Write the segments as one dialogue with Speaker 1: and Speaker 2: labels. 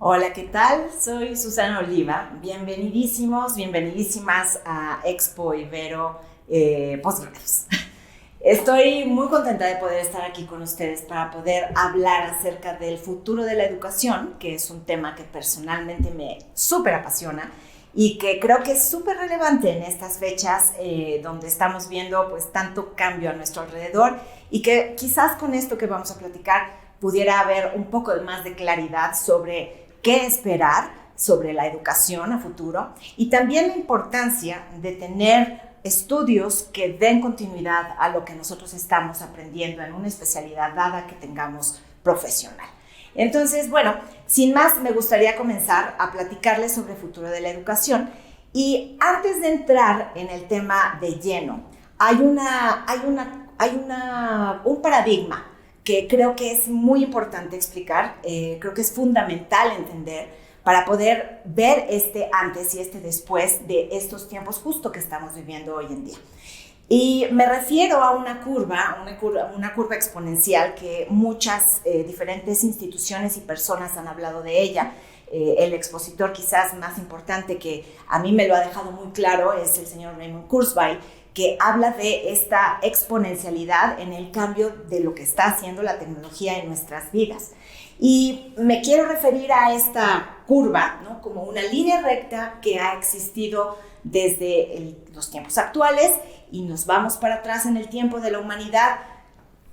Speaker 1: Hola, ¿qué tal? Soy Susana Oliva. Bienvenidísimos, bienvenidísimas a Expo Ibero Postgrados. Estoy muy contenta de poder estar aquí con ustedes para poder hablar acerca del futuro de la educación, que es un tema que personalmente me súper apasiona y que creo que es súper relevante en estas fechas donde estamos viendo pues tanto cambio a nuestro alrededor y que quizás con esto que vamos a platicar pudiera haber un poco más de claridad sobre qué esperar sobre la educación a futuro y también la importancia de tener estudios que den continuidad a lo que nosotros estamos aprendiendo en una especialidad dada que tengamos profesional. Entonces, bueno, sin más, me gustaría comenzar a platicarles sobre el futuro de la educación y antes de entrar en el tema de lleno, hay un paradigma que creo que es muy importante explicar, creo que es fundamental entender para poder ver este antes y este después de estos tiempos justo que estamos viviendo hoy en día. Y me refiero a una curva exponencial que muchas diferentes instituciones y personas han hablado de ella. El expositor quizás más importante que a mí me lo ha dejado muy claro es el señor Raymond Kurzweil, que habla de esta exponencialidad en el cambio de lo que está haciendo la tecnología en nuestras vidas. Y me quiero referir a esta curva, ¿no?, como una línea recta que ha existido desde los tiempos actuales y nos vamos para atrás en el tiempo de la humanidad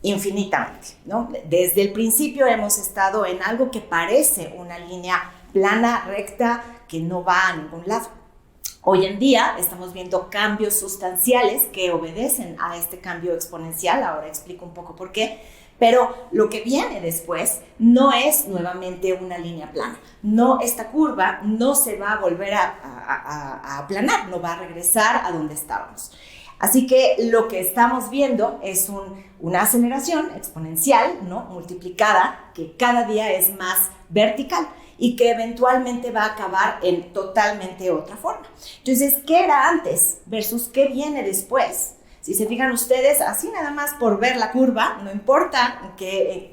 Speaker 1: infinitamente, ¿no? Desde el principio hemos estado en algo que parece una línea plana, recta, que no va a ningún lado. Hoy en día estamos viendo cambios sustanciales que obedecen a este cambio exponencial, ahora explico un poco por qué, pero lo que viene después no es nuevamente una línea plana. No, esta curva no se va a volver a aplanar, no va a regresar a donde estábamos. Así que lo que estamos viendo es una aceleración exponencial, ¿no?, multiplicada, que cada día es más vertical y que eventualmente va a acabar en totalmente otra forma. Entonces, ¿qué era antes versus qué viene después? Si se fijan ustedes, así nada más por ver la curva, no importa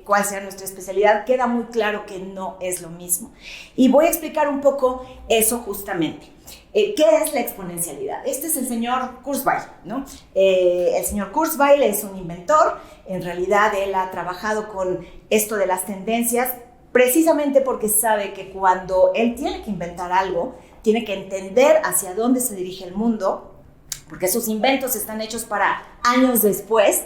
Speaker 1: cuál sea nuestra especialidad, queda muy claro que no es lo mismo. Y voy a explicar un poco eso justamente. ¿Qué es la exponencialidad? Este es el señor Kurzweil, ¿no? El señor Kurzweil es un inventor. En realidad, él ha trabajado con esto de las tendencias precisamente porque sabe que cuando él tiene que inventar algo, tiene que entender hacia dónde se dirige el mundo, porque sus inventos están hechos para años después,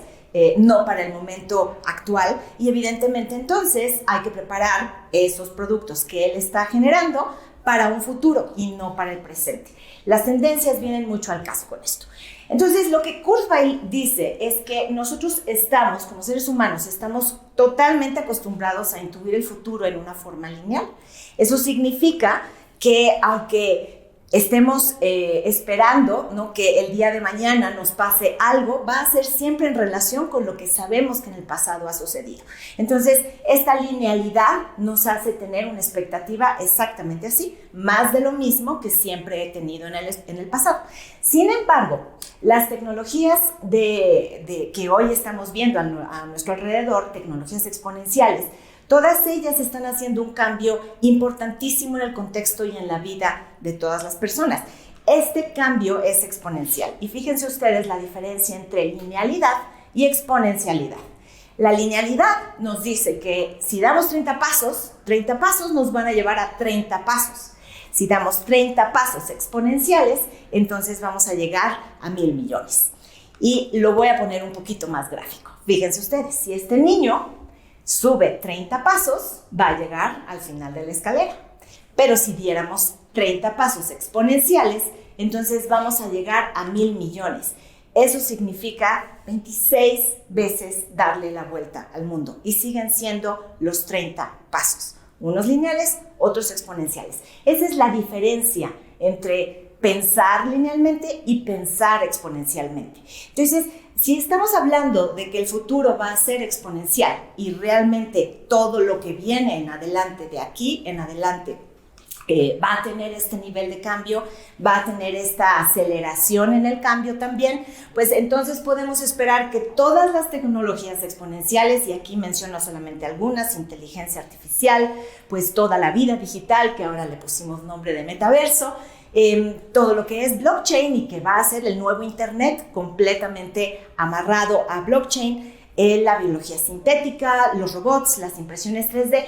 Speaker 1: no para el momento actual, y evidentemente entonces hay que preparar esos productos que él está generando para un futuro y no para el presente. Las tendencias vienen mucho al caso con esto. Entonces, lo que Kurzweil dice es que nosotros estamos, como seres humanos, estamos totalmente acostumbrados a intuir el futuro en una forma lineal. Eso significa que aunque estemos esperando, ¿no?, que el día de mañana nos pase algo, va a ser siempre en relación con lo que sabemos que en el pasado ha sucedido. Entonces, esta linealidad nos hace tener una expectativa exactamente así, más de lo mismo que siempre he tenido en el pasado. Sin embargo, las tecnologías que hoy estamos viendo a nuestro alrededor, tecnologías exponenciales, todas ellas están haciendo un cambio importantísimo en el contexto y en la vida de todas las personas. Este cambio es exponencial y fíjense ustedes la diferencia entre linealidad y exponencialidad. La linealidad nos dice que si damos 30 pasos nos van a llevar a 30 pasos. Si damos 30 pasos exponenciales, entonces vamos a llegar a 1,000 millones. Y lo voy a poner un poquito más gráfico. Fíjense ustedes, si este niño sube 30 pasos, va a llegar al final de la escalera. Pero si diéramos 30 pasos exponenciales, entonces vamos a llegar a 1,000 millones. Eso significa 26 veces darle la vuelta al mundo. Y siguen siendo los 30 pasos. Unos lineales, otros exponenciales. Esa es la diferencia entre pensar linealmente y pensar exponencialmente. Entonces, si estamos hablando de que el futuro va a ser exponencial y realmente todo lo que viene en adelante, de aquí en adelante, va a tener este nivel de cambio, va a tener esta aceleración en el cambio también, pues entonces podemos esperar que todas las tecnologías exponenciales, y aquí menciono solamente algunas, inteligencia artificial, pues toda la vida digital, que ahora le pusimos nombre de metaverso, todo lo que es blockchain y que va a ser el nuevo internet completamente amarrado a blockchain, la biología sintética, los robots, las impresiones 3D,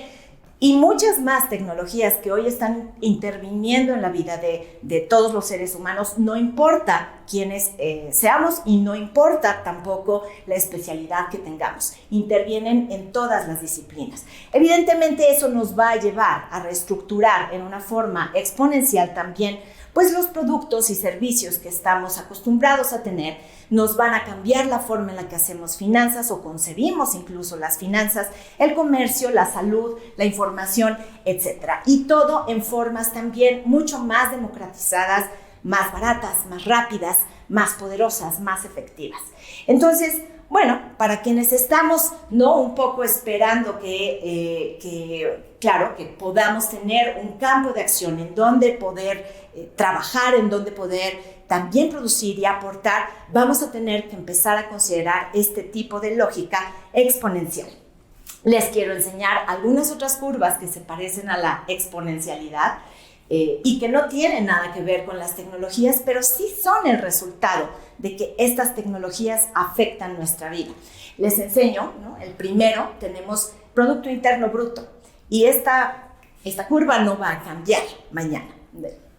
Speaker 1: y muchas más tecnologías que hoy están interviniendo en la vida de todos los seres humanos, no importa quiénes seamos y no importa tampoco la especialidad que tengamos, intervienen en todas las disciplinas. Evidentemente eso nos va a llevar a reestructurar en una forma exponencial también pues los productos y servicios que estamos acostumbrados a tener, nos van a cambiar la forma en la que hacemos finanzas o concebimos incluso las finanzas, el comercio, la salud, la información, etc. Y todo en formas también mucho más democratizadas, más baratas, más rápidas, más poderosas, más efectivas. Entonces, bueno, para quienes estamos un poco esperando claro, que podamos tener un campo de acción en donde poder trabajar, en donde poder también producir y aportar, vamos a tener que empezar a considerar este tipo de lógica exponencial. Les quiero enseñar algunas otras curvas que se parecen a la exponencialidad y que no tienen nada que ver con las tecnologías, pero sí son el resultado de que estas tecnologías afectan nuestra vida. Les enseño, el primero, tenemos Producto Interno Bruto, y esta curva no va a cambiar mañana.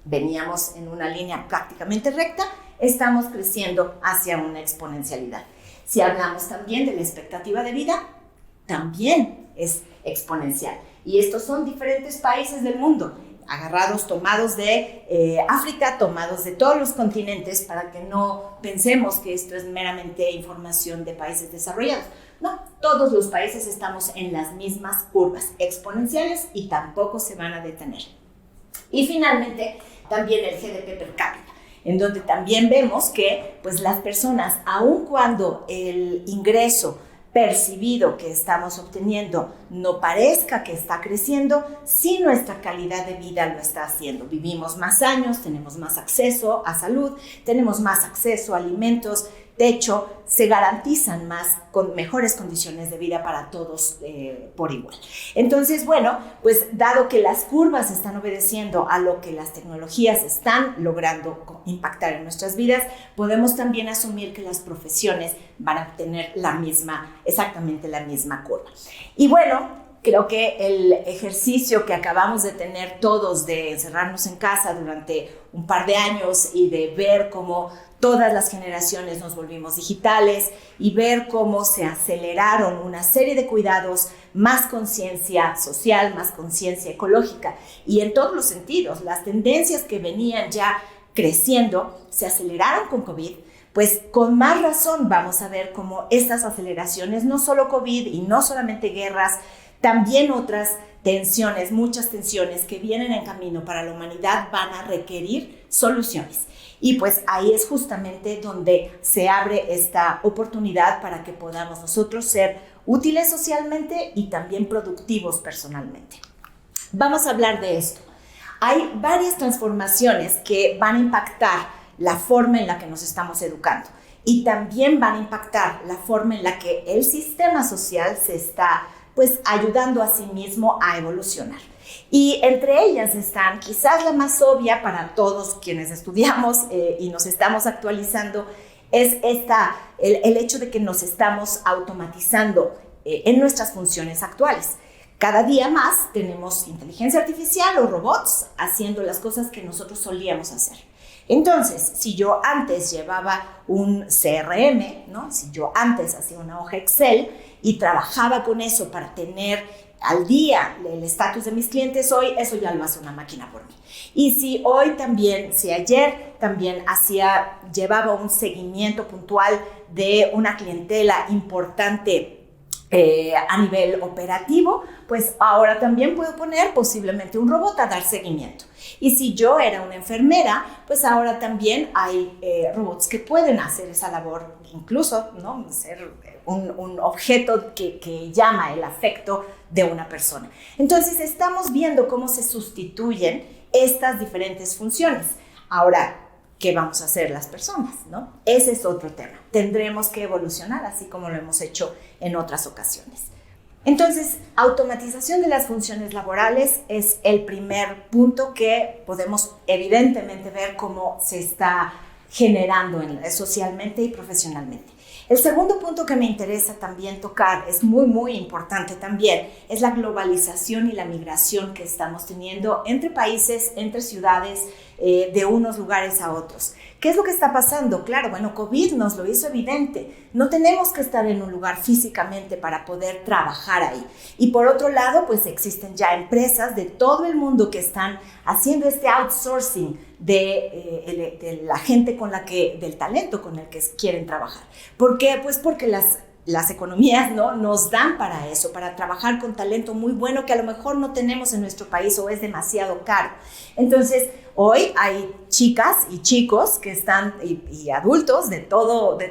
Speaker 1: Veníamos en una línea prácticamente recta, estamos creciendo hacia una exponencialidad. Si hablamos también de la expectativa de vida, también es exponencial. Y estos son diferentes países del mundo, tomados de África, tomados de todos los continentes, para que no pensemos que esto es meramente información de países desarrollados. No, todos los países estamos en las mismas curvas exponenciales y tampoco se van a detener. Y finalmente, también el GDP per cápita, en donde también vemos que pues, las personas, aun cuando el ingreso percibido que estamos obteniendo no parezca que está creciendo, sí nuestra calidad de vida lo está haciendo. Vivimos más años, tenemos más acceso a salud, tenemos más acceso a alimentos, techo, se garantizan más con mejores condiciones de vida para todos por igual. Entonces, bueno, pues dado que las curvas están obedeciendo a lo que las tecnologías están logrando impactar en nuestras vidas, podemos también asumir que las profesiones van a tener exactamente la misma curva. Y bueno, creo que el ejercicio que acabamos de tener todos de encerrarnos en casa durante un par de años y de ver cómo todas las generaciones nos volvimos digitales y ver cómo se aceleraron una serie de cuidados, más conciencia social, más conciencia ecológica y en todos los sentidos, las tendencias que venían ya creciendo se aceleraron con COVID. Pues con más razón vamos a ver cómo estas aceleraciones, no solo COVID y no solamente guerras, también otras tensiones, muchas tensiones que vienen en camino para la humanidad van a requerir soluciones. Y pues ahí es justamente donde se abre esta oportunidad para que podamos nosotros ser útiles socialmente y también productivos personalmente. Vamos a hablar de esto. Hay varias transformaciones que van a impactar la forma en la que nos estamos educando y también van a impactar la forma en la que el sistema social se está pues ayudando a sí mismo a evolucionar. Y entre ellas están, quizás la más obvia para todos quienes estudiamos y nos estamos actualizando, es el hecho de que nos estamos automatizando en nuestras funciones actuales. Cada día más tenemos inteligencia artificial o robots haciendo las cosas que nosotros solíamos hacer. Entonces, si yo antes llevaba un CRM, ¿no? Si yo antes hacía una hoja Excel y trabajaba con eso para tener al día el estatus de mis clientes, hoy eso ya lo hace una máquina por mí. Y si ayer también llevaba un seguimiento puntual de una clientela importante a nivel operativo, pues ahora también puedo poner posiblemente un robot a dar seguimiento. Y si yo era una enfermera, pues ahora también hay robots que pueden hacer esa labor, incluso, ¿no? Ser un objeto que llama el afecto de una persona. Entonces estamos viendo cómo se sustituyen estas diferentes funciones. Ahora, ¿qué vamos a hacer las personas, no? Ese es otro tema. Tendremos que evolucionar, así como lo hemos hecho en otras ocasiones. Entonces, automatización de las funciones laborales es el primer punto que podemos evidentemente ver cómo se está generando socialmente y profesionalmente. El segundo punto que me interesa también tocar, es muy importante también, es la globalización y la migración que estamos teniendo entre países, entre ciudades, de unos lugares a otros. ¿Qué es lo que está pasando? Claro, bueno, COVID nos lo hizo evidente. No tenemos que estar en un lugar físicamente para poder trabajar ahí. Y por otro lado, pues existen ya empresas de todo el mundo que están haciendo este outsourcing de la gente del talento con el que quieren trabajar. ¿Por qué? Pues porque las economías, ¿no?, nos dan para eso, para trabajar con talento muy bueno que a lo mejor no tenemos en nuestro país o es demasiado caro. Entonces, hoy hay chicas y chicos que están, y adultos de toda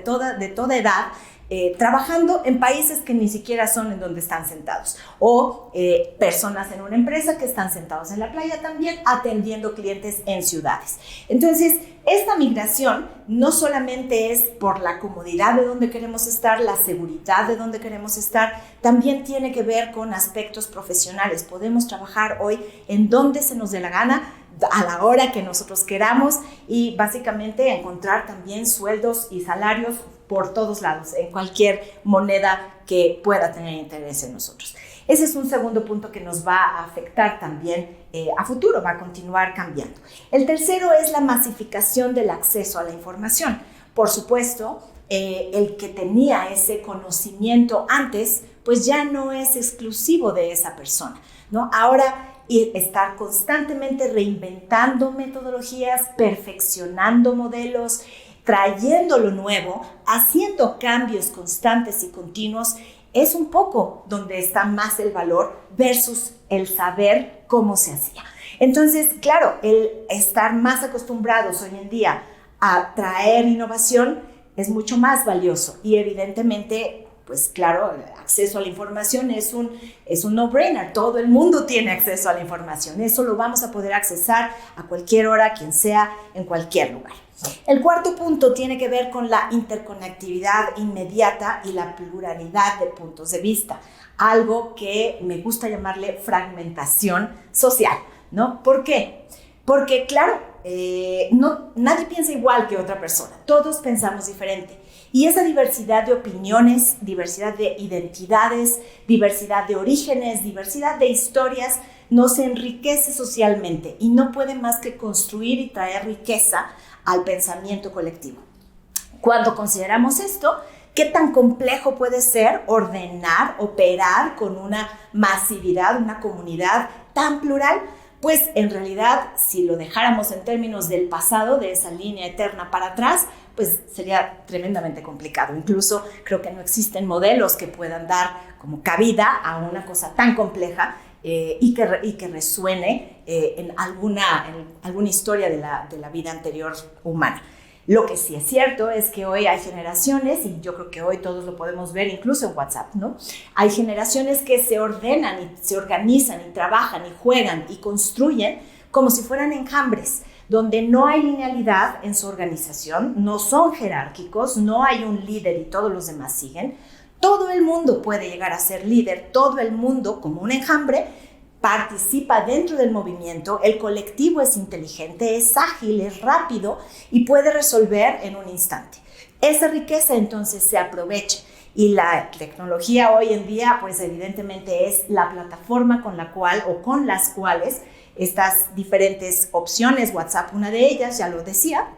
Speaker 1: edad, trabajando en países que ni siquiera son en donde están sentados, o personas en una empresa que están sentados en la playa también atendiendo clientes en ciudades. Entonces, esta migración no solamente es por la comodidad de donde queremos estar, la seguridad de donde queremos estar, también tiene que ver con aspectos profesionales. Podemos trabajar hoy en donde se nos dé la gana, a la hora que nosotros queramos, y básicamente encontrar también sueldos y salarios por todos lados, en cualquier moneda que pueda tener interés en nosotros. Ese es un segundo punto que nos va a afectar también a futuro, va a continuar cambiando. El tercero es la masificación del acceso a la información. Por supuesto, el que tenía ese conocimiento antes, pues ya no es exclusivo de esa persona, ¿no? Ahora, y estar constantemente reinventando metodologías, perfeccionando modelos, trayendo lo nuevo, haciendo cambios constantes y continuos, es un poco donde está más el valor versus el saber cómo se hacía. Entonces, claro, el estar más acostumbrados hoy en día a traer innovación es mucho más valioso y evidentemente, pues claro, el acceso a la información es un no-brainer. Todo el mundo tiene acceso a la información. Eso lo vamos a poder accesar a cualquier hora, quien sea, en cualquier lugar. El cuarto punto tiene que ver con la interconectividad inmediata y la pluralidad de puntos de vista. Algo que me gusta llamarle fragmentación social, ¿no? ¿Por qué? Porque, claro, nadie piensa igual que otra persona. Todos pensamos diferente. Y esa diversidad de opiniones, diversidad de identidades, diversidad de orígenes, diversidad de historias, nos enriquece socialmente y no puede más que construir y traer riqueza al pensamiento colectivo. Cuando consideramos esto, ¿qué tan complejo puede ser ordenar, operar con una masividad, una comunidad tan plural? Pues en realidad, si lo dejáramos en términos del pasado, de esa línea eterna para atrás, pues sería tremendamente complicado. Incluso creo que no existen modelos que puedan dar como cabida a una cosa tan compleja y que resuene en alguna historia de la vida anterior humana. Lo que sí es cierto es que hoy hay generaciones, y yo creo que hoy todos lo podemos ver incluso en WhatsApp, ¿no? Hay generaciones que se ordenan y se organizan y trabajan y juegan y construyen como si fueran enjambres, donde no hay linealidad en su organización, no son jerárquicos, no hay un líder y todos los demás siguen. Todo el mundo puede llegar a ser líder, todo el mundo como un enjambre participa dentro del movimiento, el colectivo es inteligente, es ágil, es rápido y puede resolver en un instante. Esa riqueza entonces se aprovecha y la tecnología hoy en día pues evidentemente es la plataforma con la cual o con las cuales estas diferentes opciones, WhatsApp una de ellas, ya lo decía,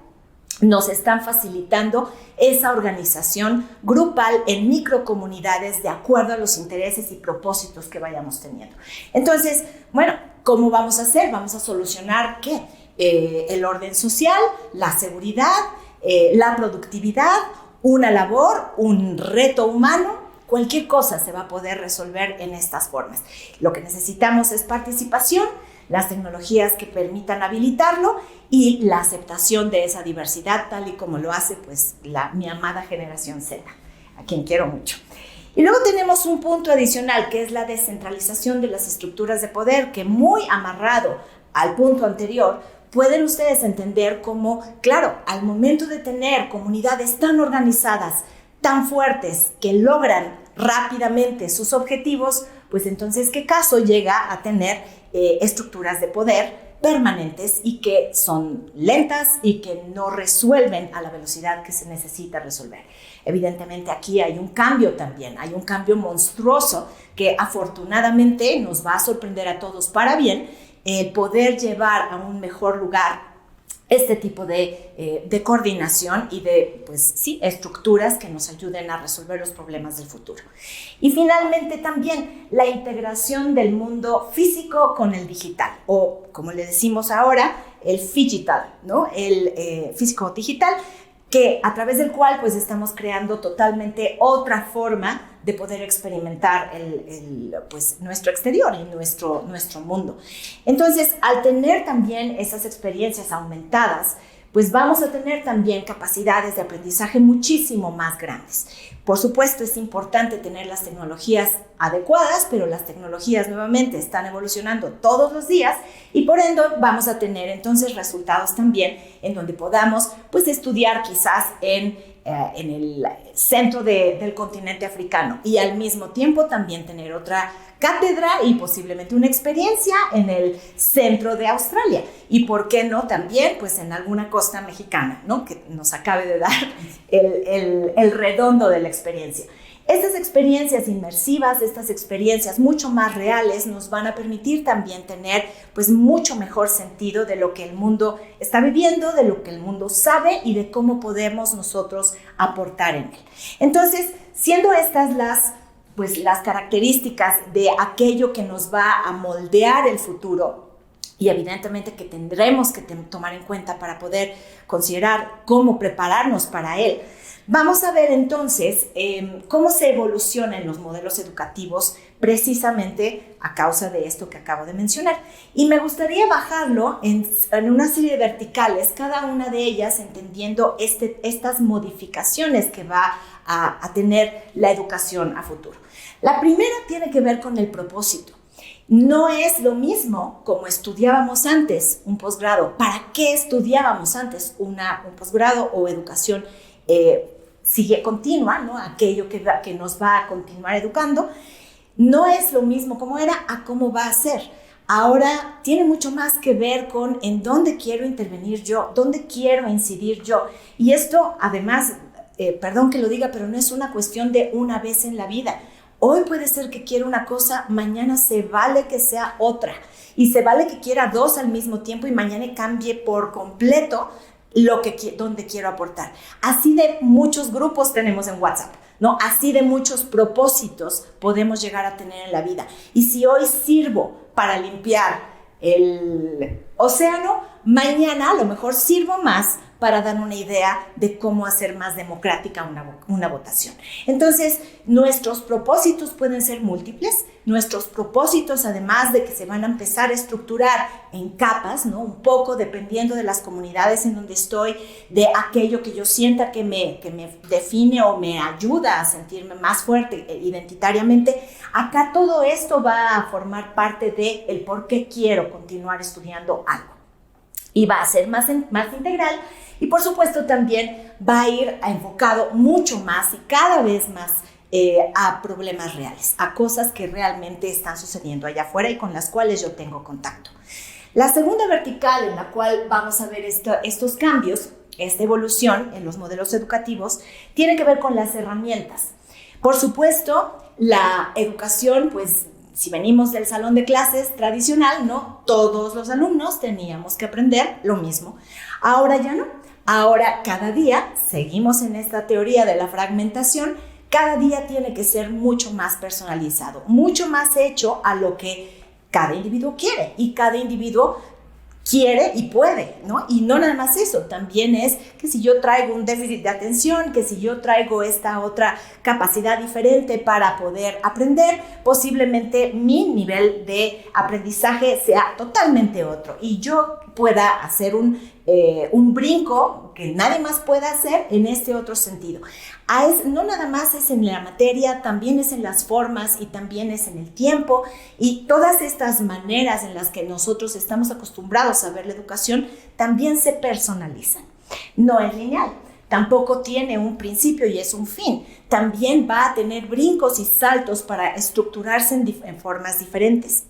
Speaker 1: nos están facilitando esa organización grupal en microcomunidades de acuerdo a los intereses y propósitos que vayamos teniendo. Entonces, bueno, ¿cómo vamos a hacer? Vamos a solucionar ¿qué? El orden social, la seguridad, la productividad, una labor, un reto humano. Cualquier cosa se va a poder resolver en estas formas. Lo que necesitamos es participación, las tecnologías que permitan habilitarlo y la aceptación de esa diversidad, tal y como lo hace pues mi amada generación Z, a quien quiero mucho. Y luego tenemos un punto adicional, que es la descentralización de las estructuras de poder, que muy amarrado al punto anterior, pueden ustedes entender cómo, claro, al momento de tener comunidades tan organizadas, tan fuertes, que logran rápidamente sus objetivos, pues entonces, ¿qué caso llega a tener estructuras de poder permanentes y que son lentas y que no resuelven a la velocidad que se necesita resolver? Evidentemente aquí hay un cambio también, hay un cambio monstruoso que afortunadamente nos va a sorprender a todos para bien, el poder llevar a un mejor lugar este tipo de coordinación y de, pues sí, estructuras que nos ayuden a resolver los problemas del futuro. Y finalmente también la integración del mundo físico con el digital, o como le decimos ahora, el figital, ¿no? El físico-digital, que a través del cual pues estamos creando totalmente otra forma de poder experimentar pues, nuestro exterior y nuestro mundo. Entonces, al tener también esas experiencias aumentadas, pues vamos a tener también capacidades de aprendizaje muchísimo más grandes. Por supuesto, es importante tener las tecnologías adecuadas, pero las tecnologías nuevamente están evolucionando todos los días y por ende vamos a tener entonces resultados también en donde podamos pues estudiar quizás en el centro del continente africano y al mismo tiempo también tener otra cátedra y posiblemente una experiencia en el centro de Australia y por qué no también pues en alguna costa mexicana, ¿no? Que nos acabe de dar el redondo de la experiencia. Estas experiencias inmersivas, estas experiencias mucho más reales nos van a permitir también tener pues mucho mejor sentido de lo que el mundo está viviendo, de lo que el mundo sabe y de cómo podemos nosotros aportar en él. Entonces, siendo estas las características de aquello que nos va a moldear el futuro y evidentemente que tendremos que tomar en cuenta para poder considerar cómo prepararnos para él, vamos a ver entonces cómo se evolucionan los modelos educativos precisamente a causa de esto que acabo de mencionar. Y me gustaría bajarlo en una serie de verticales, cada una de ellas entendiendo estas modificaciones que va a tener la educación a futuro. La primera tiene que ver con el propósito. No es lo mismo como estudiábamos antes un posgrado. ¿Para qué estudiábamos antes un posgrado o educación sigue continua, ¿no? Aquello que nos va a continuar educando? No es lo mismo como era a cómo va a ser. Ahora tiene mucho más que ver con en dónde quiero intervenir yo, dónde quiero incidir yo. Y esto, además, perdón que lo diga, pero no es una cuestión de una vez en la vida. Hoy puede ser que quiera una cosa, mañana se vale que sea otra. Y se vale que quiera dos al mismo tiempo y mañana cambie por completo donde quiero aportar. Así de muchos grupos tenemos en WhatsApp, ¿no? Así de muchos propósitos podemos llegar a tener en la vida. Y si hoy sirvo para limpiar el océano, mañana a lo mejor sirvo más para dar una idea de cómo hacer más democrática una votación. Entonces, nuestros propósitos pueden ser múltiples. Nuestros propósitos, además de que se van a empezar a estructurar en capas, ¿no? Un poco dependiendo de las comunidades en donde estoy, de aquello que yo sienta que me define o me ayuda a sentirme más fuerte identitariamente. Acá todo esto va a formar parte del por qué quiero continuar estudiando algo. Y va a ser más integral y por supuesto también va a ir enfocado mucho más y cada vez más a problemas reales, a cosas que realmente están sucediendo allá afuera y con las cuales yo tengo contacto. La segunda vertical en la cual vamos a ver estos cambios, esta evolución en los modelos educativos, tiene que ver con las herramientas. Por supuesto, la educación, pues, si venimos del salón de clases tradicional, ¿no? Todos los alumnos teníamos que aprender lo mismo. Ahora ya no. Ahora cada día, seguimos en esta teoría de la fragmentación, cada día tiene que ser mucho más personalizado, mucho más hecho a lo que cada individuo quiere y cada individuo quiere y puede, ¿no? Y no nada más eso, también es que si yo traigo un déficit de atención, que si yo traigo esta otra capacidad diferente para poder aprender, posiblemente mi nivel de aprendizaje sea totalmente otro y yo pueda hacer un un brinco que nadie más puede hacer en este otro sentido. No nada más es en la materia, también es en las formas y también es en el tiempo, y todas estas maneras en las que nosotros estamos acostumbrados a ver la educación también se personalizan. No es lineal, tampoco tiene un principio y es un fin. También va a tener brincos y saltos para estructurarse en formas diferentes.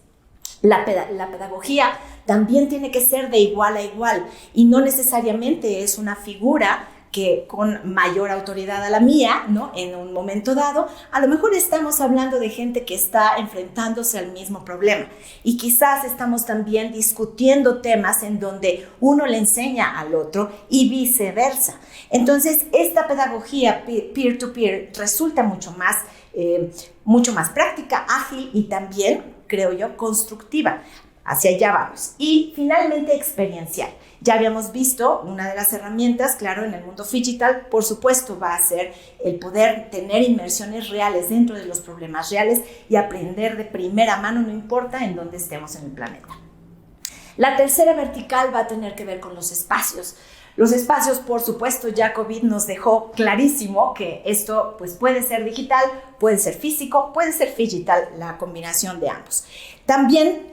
Speaker 1: La pedagogía también tiene que ser de igual a igual y no necesariamente es una figura que con mayor autoridad a la mía, ¿no? En un momento dado, a lo mejor estamos hablando de gente que está enfrentándose al mismo problema y quizás estamos también discutiendo temas en donde uno le enseña al otro y viceversa. Entonces, esta pedagogía peer-to-peer resulta mucho más práctica, ágil y también, creo yo, constructiva. Hacia allá vamos. Y finalmente, experiencial. Ya habíamos visto una de las herramientas, claro, en el mundo digital, por supuesto, va a ser el poder tener inmersiones reales dentro de los problemas reales y aprender de primera mano, no importa en dónde estemos en el planeta. La tercera vertical va a tener que ver con los espacios. Los espacios, por supuesto, ya COVID nos dejó clarísimo que esto pues, puede ser digital, puede ser físico, puede ser digital, la combinación de ambos. También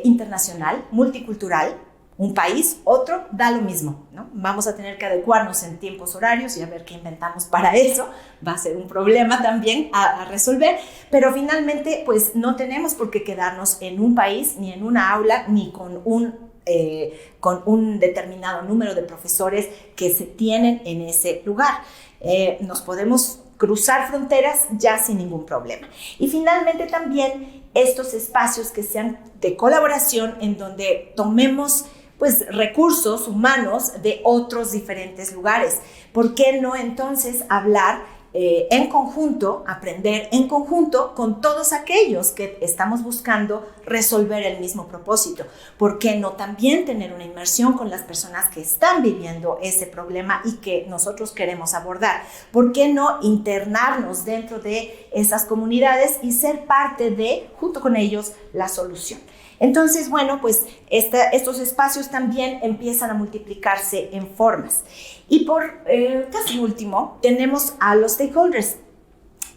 Speaker 1: internacional, multicultural, un país, otro, da lo mismo, ¿no? Vamos a tener que adecuarnos en tiempos horarios y a ver qué inventamos para eso. Va a ser un problema también a resolver, pero finalmente pues no tenemos por qué quedarnos en un país, ni en una aula, ni con un determinado número de profesores que se tienen en ese lugar. Nos podemos cruzar fronteras ya sin ningún problema. Y finalmente también estos espacios que sean de colaboración en donde tomemos pues recursos humanos de otros diferentes lugares. ¿Por qué no entonces hablar en conjunto, aprender en conjunto con todos aquellos que estamos buscando resolver el mismo propósito? ¿Por qué no también tener una inmersión con las personas que están viviendo ese problema y que nosotros queremos abordar? ¿Por qué no internarnos dentro de esas comunidades y ser parte de, junto con ellos, la solución? Entonces, bueno, pues estos espacios también empiezan a multiplicarse en formas. Y por casi último, tenemos a los stakeholders.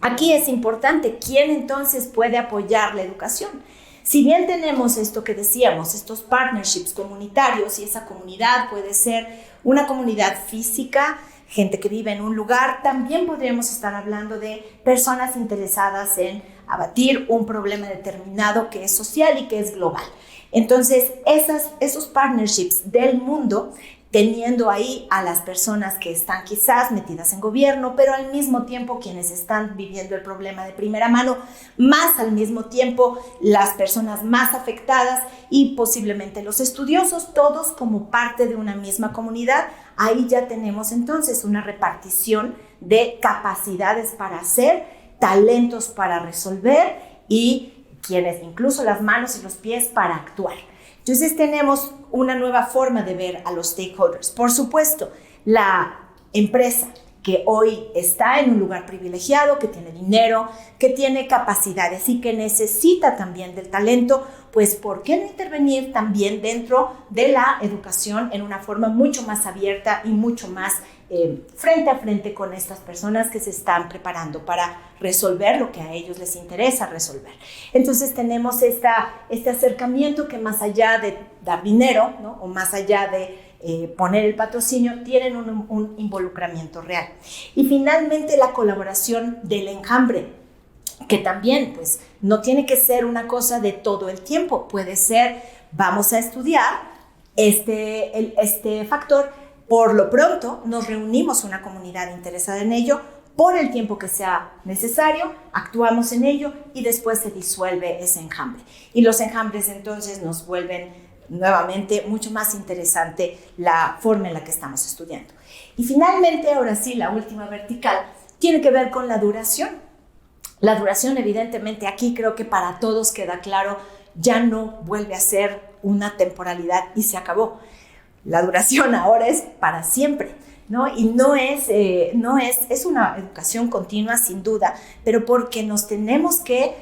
Speaker 1: Aquí es importante quién entonces puede apoyar la educación. Si bien tenemos esto que decíamos, estos partnerships comunitarios, y esa comunidad puede ser una comunidad física, gente que vive en un lugar, también podríamos estar hablando de personas interesadas en abatir un problema determinado que es social y que es global. Entonces, esos partnerships del mundo, teniendo ahí a las personas que están quizás metidas en gobierno, pero al mismo tiempo quienes están viviendo el problema de primera mano, más al mismo tiempo las personas más afectadas y posiblemente los estudiosos, todos como parte de una misma comunidad. Ahí ya tenemos entonces una repartición de capacidades para hacer, talentos para resolver y quienes incluso las manos y los pies para actuar. Entonces tenemos una nueva forma de ver a los stakeholders. Por supuesto, la empresa que hoy está en un lugar privilegiado, que tiene dinero, que tiene capacidades y que necesita también del talento, pues ¿por qué no intervenir también dentro de la educación en una forma mucho más abierta y mucho más frente a frente con estas personas que se están preparando para resolver lo que a ellos les interesa resolver? Entonces tenemos este acercamiento que más allá de dar dinero, ¿no? O más allá de poner el patrocinio, tienen un involucramiento real. Y finalmente la colaboración del enjambre, que también pues no tiene que ser una cosa de todo el tiempo, puede ser vamos a estudiar este factor, por lo pronto nos reunimos una comunidad interesada en ello, por el tiempo que sea necesario, actuamos en ello y después se disuelve ese enjambre. Y los enjambres entonces nos vuelven nuevamente mucho más interesante la forma en la que estamos estudiando. Y finalmente, ahora sí, la última vertical tiene que ver con la duración. La duración, evidentemente, aquí creo que para todos queda claro, ya no vuelve a ser una temporalidad y se acabó. La duración ahora es para siempre, ¿no? Y es una educación continua sin duda, pero porque nos tenemos que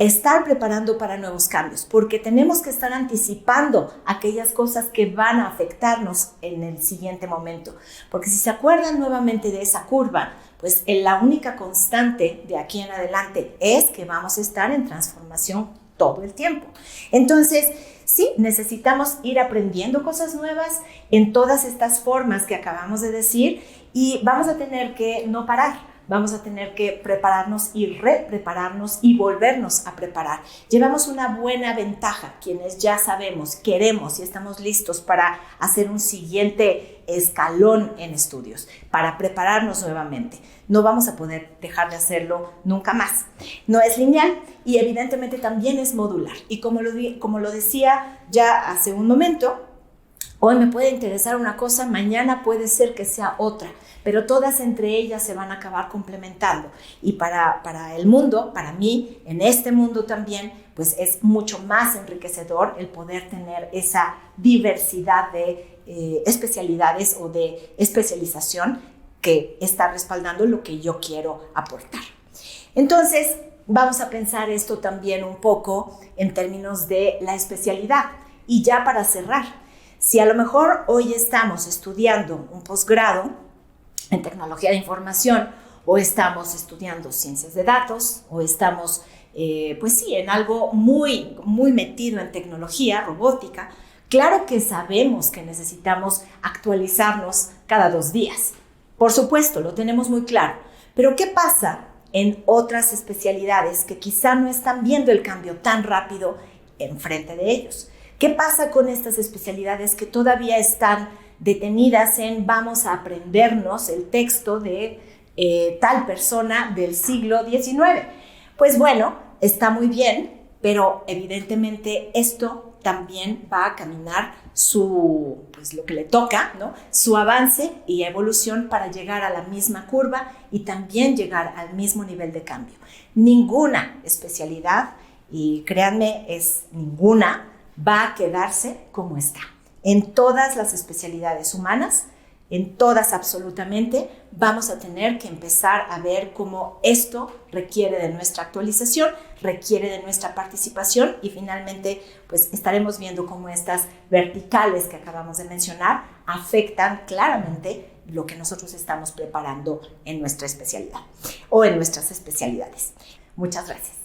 Speaker 1: estar preparando para nuevos cambios, porque tenemos que estar anticipando aquellas cosas que van a afectarnos en el siguiente momento. Porque si se acuerdan nuevamente de esa curva, pues la única constante de aquí en adelante es que vamos a estar en transformación todo el tiempo. Entonces, sí, necesitamos ir aprendiendo cosas nuevas en todas estas formas que acabamos de decir y vamos a tener que no parar. Vamos a tener que prepararnos y reprepararnos y volvernos a preparar. Llevamos una buena ventaja, quienes ya sabemos, queremos y estamos listos para hacer un siguiente escalón en estudios, para prepararnos nuevamente. No vamos a poder dejar de hacerlo nunca más. No es lineal y evidentemente también es modular. Y como lo decía ya hace un momento, hoy me puede interesar una cosa, mañana puede ser que sea otra, pero todas entre ellas se van a acabar complementando. Y para el mundo, para mí, en este mundo también, pues es mucho más enriquecedor el poder tener esa diversidad de especialidades o de especialización que está respaldando lo que yo quiero aportar. Entonces, vamos a pensar esto también un poco en términos de la especialidad. Y ya para cerrar, si a lo mejor hoy estamos estudiando un posgrado en tecnología de información o estamos estudiando ciencias de datos o estamos, pues sí, en algo muy, muy metido en tecnología, robótica, claro que sabemos que necesitamos actualizarnos cada 2 días. Por supuesto, lo tenemos muy claro. Pero ¿qué pasa en otras especialidades que quizá no están viendo el cambio tan rápido enfrente de ellos? ¿Qué pasa con estas especialidades que todavía están detenidas en vamos a aprendernos el texto de tal persona del siglo XIX? Pues bueno, está muy bien, pero evidentemente esto también va a caminar lo que le toca, ¿no? Su avance y evolución para llegar a la misma curva y también llegar al mismo nivel de cambio. Ninguna especialidad, y créanme, es ninguna, va a quedarse como está. En todas las especialidades humanas, en todas absolutamente, vamos a tener que empezar a ver cómo esto requiere de nuestra actualización, requiere de nuestra participación y finalmente pues estaremos viendo cómo estas verticales que acabamos de mencionar afectan claramente lo que nosotros estamos preparando en nuestra especialidad o en nuestras especialidades. Muchas gracias.